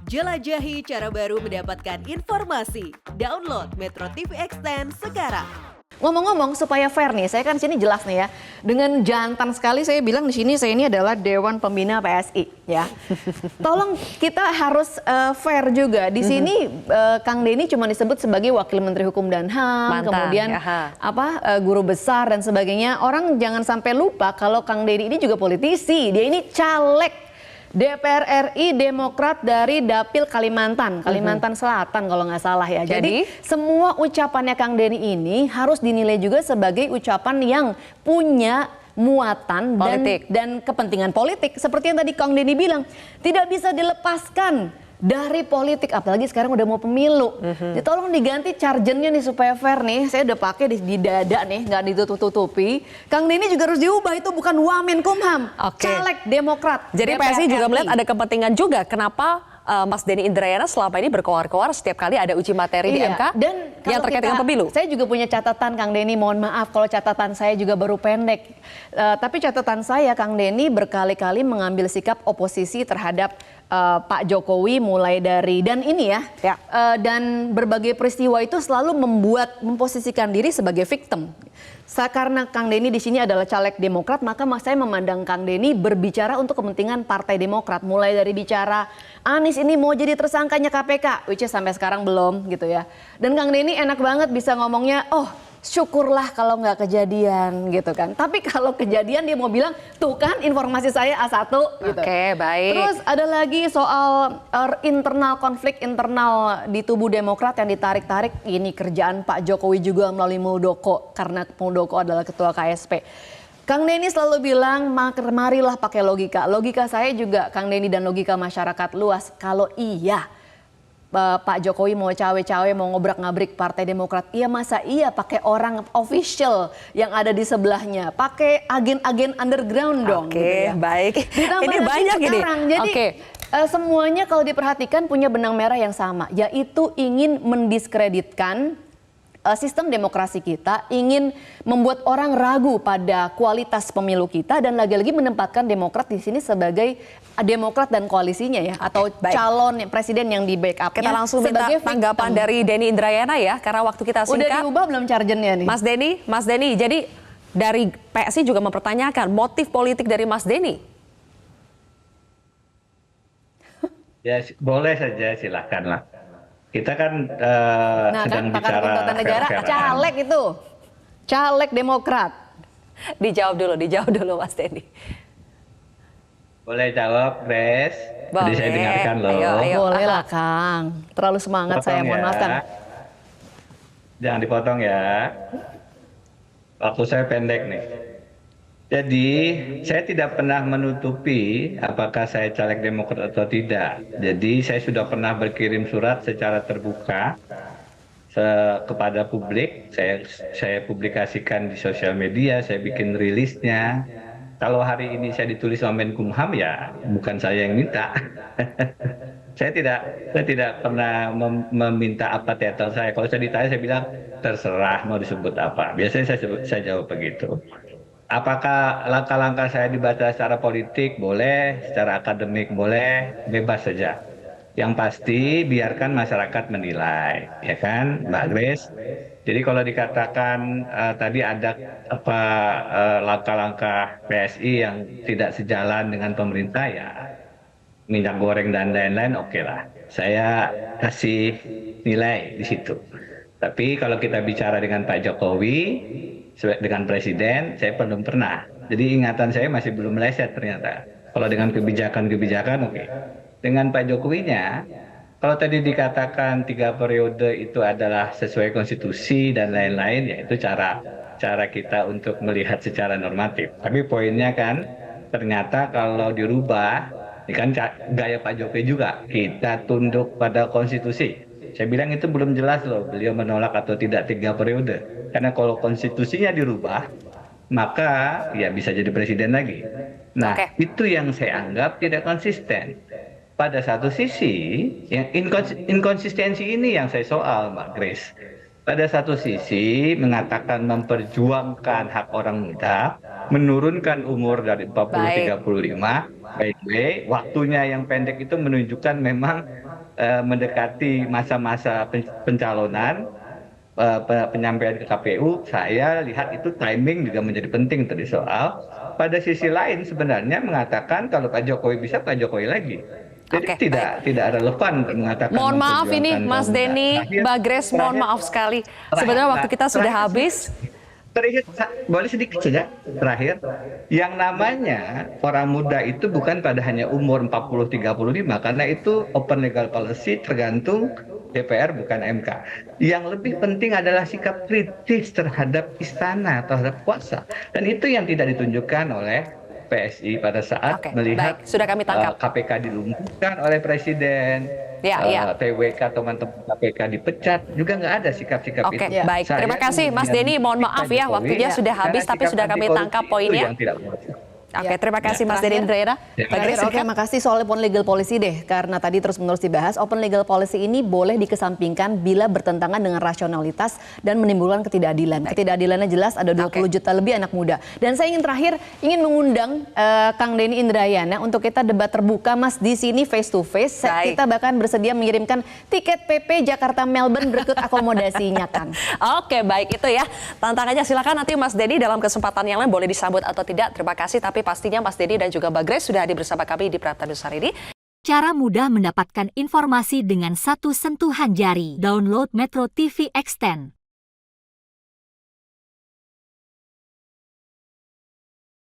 Jelajahi cara baru mendapatkan informasi. Download Metro TV Extend sekarang. Ngomong-ngomong supaya fair nih, saya kan sini jelas nih ya. Dengan jantan sekali saya bilang di sini saya ini adalah Dewan Pembina PSI ya. Tolong kita harus fair juga. Di sini Kang Denny cuma disebut sebagai Wakil Menteri Hukum dan HAM, kemudian guru besar dan sebagainya. Orang jangan sampai lupa kalau Kang Denny ini juga politisi. Dia ini caleg DPR RI Demokrat dari Dapil Kalimantan Selatan kalau nggak salah ya. Jadi semua ucapannya Kang Denny ini harus dinilai juga sebagai ucapan yang punya muatan dan kepentingan politik. Seperti yang tadi Kang Denny bilang, tidak bisa dilepaskan dari politik, apalagi sekarang udah mau pemilu. Jadi tolong diganti chargernya nih supaya fair nih. Saya udah pakai di dada nih, nggak ditutup-tutupi. Kang Denny juga harus diubah, itu bukan Wamenkumham, caleg Demokrat. Jadi PSI juga melihat ada kepentingan juga. Kenapa Mas Denny Indrayana selama ini berkoar-koar setiap kali ada uji materi di MK dan yang terkait dengan pemilu? Saya juga punya catatan Kang Denny, mohon maaf kalau catatan saya juga baru pendek. Tapi catatan saya Kang Denny berkali-kali mengambil sikap oposisi terhadap Pak Jokowi mulai dari dan berbagai peristiwa itu selalu memposisikan diri sebagai victim. Karena Kang Denny di sini adalah caleg Demokrat, maka saya memandang Kang Denny berbicara untuk kepentingan Partai Demokrat. Mulai dari bicara Anies ini mau jadi tersangkanya KPK, which is sampai sekarang belum gitu ya. Dan Kang Denny enak banget bisa ngomongnya, oh syukurlah kalau nggak kejadian gitu kan. Tapi kalau kejadian dia mau bilang, tuh kan informasi saya A1 gitu. Oke, baik. Terus ada lagi soal konflik internal di tubuh Demokrat yang ditarik-tarik. Ini kerjaan Pak Jokowi juga melalui Muldoko, karena Muldoko adalah ketua KSP. Kang Denny selalu bilang, marilah pakai logika. Logika saya juga Kang Denny dan logika masyarakat luas. Kalau Pak Jokowi mau cawe-cawe, mau ngobrak-ngabrik Partai Demokrat, iya masa iya pakai orang official yang ada di sebelahnya, pakai agen-agen underground dong. Oke, gitu ya. baik. Ini banyak sekarang. ini. Jadi semuanya kalau diperhatikan punya benang merah yang sama, yaitu ingin mendiskreditkan sistem demokrasi kita, ingin membuat orang ragu pada kualitas pemilu kita, dan lagi-lagi menempatkan Demokrat di sini sebagai Demokrat dan koalisinya ya, atau calon presiden yang di backupnya. Kita langsung minta tanggapan dari Denny Indrayana ya, karena waktu kita singkat. Udah diubah belum chargernya nih? Mas Denny, jadi dari PSI juga mempertanyakan motif politik dari Mas Denny. Ya boleh saja, silakanlah. Kita kan sedang pakar hukum bicara tata negara, caleg itu, caleg Demokrat. Dijawab dulu Mas Denny. Boleh jawab, Grace? Jadi saya dengarkan loh. Ayo. Boleh lah Kang, terlalu semangat saya, mohon maaf Kang. Jangan dipotong ya, waktu saya pendek nih. Jadi saya tidak pernah menutupi apakah saya caleg Demokrat atau tidak. Jadi saya sudah pernah berkirim surat secara terbuka kepada publik. Saya publikasikan di sosial media, saya bikin rilisnya. Kalau hari ini saya ditulis Wamenkumham ya bukan saya yang minta. Saya tidak pernah meminta apa titel saya. Kalau saya ditanya saya bilang terserah mau disebut apa. Biasanya saya jawab begitu. Apakah langkah-langkah saya dibaca secara politik? Boleh, secara akademik boleh, bebas saja. Yang pasti biarkan masyarakat menilai, ya kan, Mbak Grace? Jadi kalau dikatakan tadi ada langkah-langkah PSI yang tidak sejalan dengan pemerintah, ya minyak goreng dan lain-lain, oke lah. Saya kasih nilai di situ. Tapi kalau kita bicara dengan Pak Jokowi, dengan presiden, saya belum pernah. Jadi ingatan saya masih belum meleset ternyata. Kalau dengan kebijakan oke. Dengan Pak Jokowinya, kalau tadi dikatakan 3 periode itu adalah sesuai konstitusi dan lain-lain, ya itu cara kita untuk melihat secara normatif. Tapi poinnya kan, ternyata kalau dirubah, ini kan gaya Pak Jokowi juga, kita tunduk pada konstitusi. Saya bilang itu belum jelas loh, beliau menolak atau tidak 3 periode. Karena kalau konstitusinya dirubah, maka ya bisa jadi presiden lagi. Nah, itu yang saya anggap tidak konsisten. Pada satu sisi, yang inkonsistensi ini yang saya soal, Mbak Grace. Pada satu sisi mengatakan memperjuangkan hak orang muda, menurunkan umur dari 40 35, by the way, waktunya yang pendek itu menunjukkan memang mendekati masa-masa pencalonan, penyampaian ke KPU, saya lihat itu timing juga menjadi penting tadi soal. Pada sisi lain sebenarnya mengatakan kalau Pak Jokowi bisa, Pak Jokowi lagi. Jadi Oke, tidak relevan untuk mengatakan. Mohon maaf ini Mas Denny, Mbak Grace, mohon maaf sekali. Sebenarnya waktu kita sudah habis. Terakhir, boleh sedikit saja terakhir. Yang namanya orang muda itu bukan pada hanya umur 40-35, karena itu open legal policy tergantung DPR bukan MK. Yang lebih penting adalah sikap kritis terhadap istana, terhadap kuasa. Dan itu yang tidak ditunjukkan oleh PSI pada saat Oke, melihat baik. Sudah kami tangkap. KPK dilumpuhkan oleh Presiden, Ya. TWK teman-teman KPK dipecat, juga nggak ada sikap-sikap Oke, itu. baik. Saya Terima kasih Mas Denny. Mohon maaf ya, waktunya sudah habis, tapi sudah kami tangkap poinnya. Oke, terima kasih Mas Denny Indrayana. Mbak Grace, Oke, makasih soal open legal policy deh, karena tadi terus-menerus dibahas. Open legal policy ini boleh dikesampingkan bila bertentangan dengan rasionalitas dan menimbulkan ketidakadilan. Ketidakadilannya jelas, ada 20 juta lebih anak muda. Dan saya ingin terakhir, ingin mengundang Kang Denny Indrayana untuk kita debat terbuka, Mas, di sini face to face. Baik. Kita bahkan bersedia mengirimkan tiket PP Jakarta-Melbourne berikut akomodasinya, Kang. Oke, baik itu ya. Tantangannya silakan nanti Mas Denny dalam kesempatan yang lain boleh disambut atau tidak. Terima kasih, tapi pastinya Mas Denny dan juga Mbak Grace sudah hadir bersama kami di Prata News hari ini. Cara mudah mendapatkan informasi dengan satu sentuhan jari. Download Metro TV Extend.